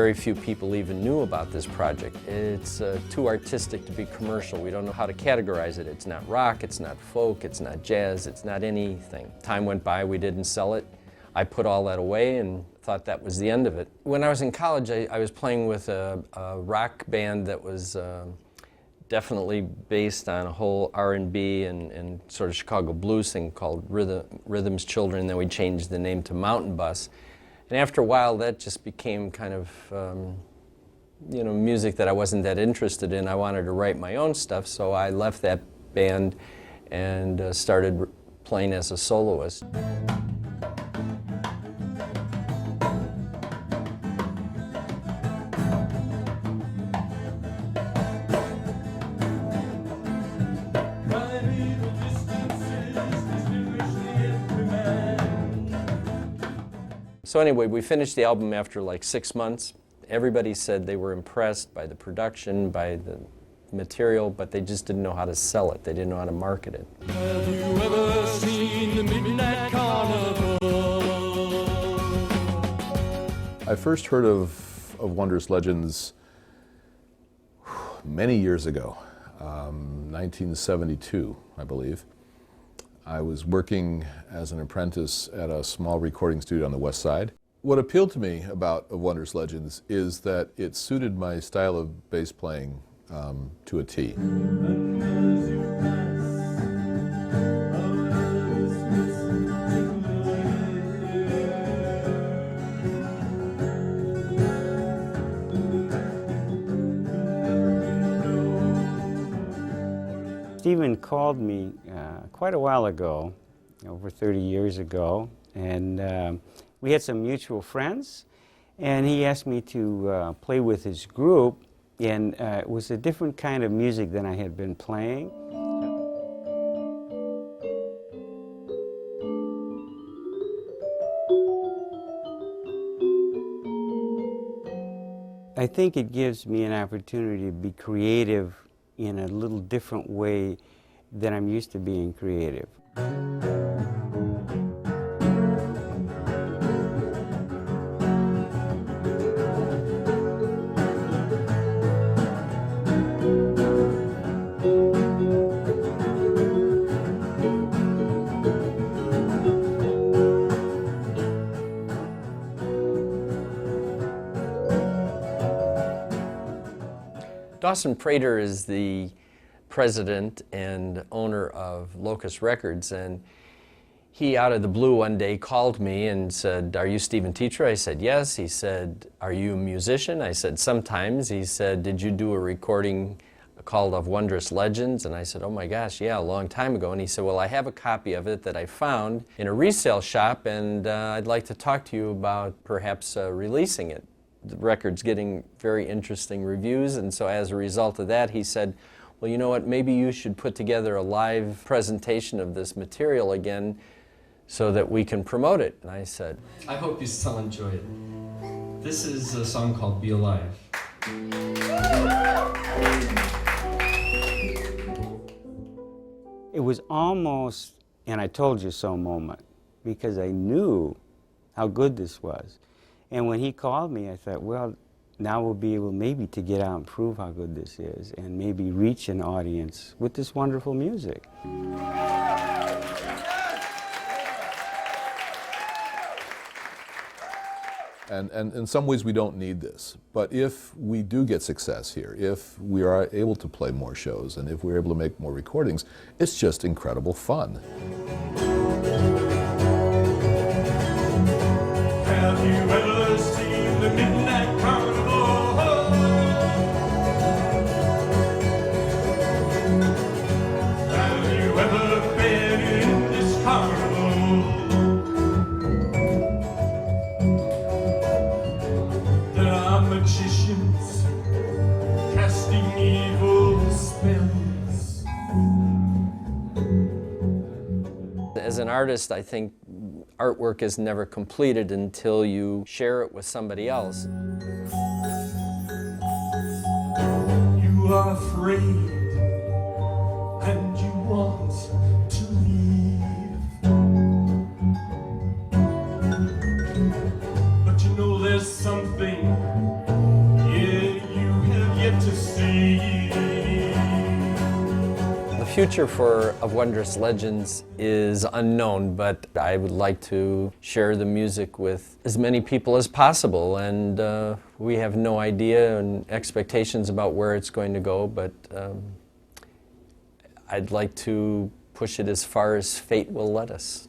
very few people even knew about this project. It's too artistic to be commercial. We don't know how to categorize it. It's not rock, it's not folk, it's not jazz, it's not anything. Time went by, we didn't sell it. I put all that away and thought that was the end of it. When I was in college, I was playing with a rock band that was definitely based on a whole R&B and sort of Chicago blues thing called Rhythm's Children. Then we changed the name to Mountain Bus. And after a while, that just became kind of, you know, music that I wasn't that interested in. I wanted to write my own stuff, so I left that band and started playing as a soloist. So anyway, we finished the album after like 6 months. Everybody said they were impressed by the production, by the material, but they just didn't know how to sell it. They didn't know how to market it. Have you ever seen the Midnight Carnival? I first heard of Wondrous Legends many years ago, 1972, I believe. I was working as an apprentice at a small recording studio on the West Side. What appealed to me about Wondrous Legends is that it suited my style of bass playing to a T. Stephen called me quite a while ago, over 30 years ago, and we had some mutual friends, and he asked me to play with his group, and it was a different kind of music than I had been playing. I think it gives me an opportunity to be creative in a little different way than I'm used to being creative. Dawson Prater is the president and owner of Locust Records, and he out of the blue one day called me and said, "Are you Stephen Titra?" I said, "Yes." He said, "Are you a musician?" I said, "Sometimes." He said, "Did you do a recording called of Wondrous Legends?" And I said, "Oh my gosh, yeah, a long time ago." And he said, "Well, I have a copy of it that I found in a resale shop, and I'd like to talk to you about perhaps releasing it." The record's getting very interesting reviews, and so as a result of that, he said, "Well, you know what, maybe you should put together a live presentation of this material again so that we can promote it." And I said, "I hope you still enjoy it. This is a song called Be Alive." It was almost an I told you so moment, because I knew how good this was. And when he called me, I thought, well, now we'll be able maybe to get out and prove how good this is and maybe reach an audience with this wonderful music. And in some ways we don't need this, but if we do get success here, if we are able to play more shows and if we're able to make more recordings, it's just incredible fun. Have you ever seen the Midnight Carnival? Have you ever been in this carnival? There are magicians casting evil spells. As an artist, I think artwork is never completed until you share it with somebody else. You are afraid and you want to leave, but you know there's something future of Wondrous Legends is unknown, but I would like to share the music with as many people as possible, and we have no idea and expectations about where it's going to go, but I'd like to push it as far as fate will let us.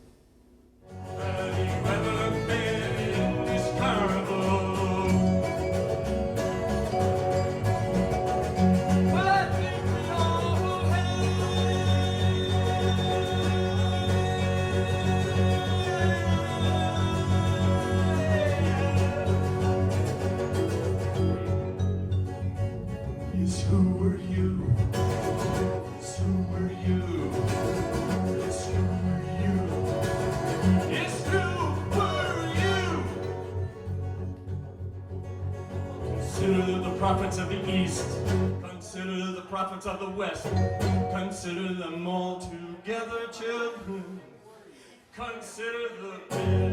Yes, who were you? Yes, who were you? Yes, who were you? Yes, who were you? Consider the prophets of the East. Consider the prophets of the West. Consider them all together, children. Consider the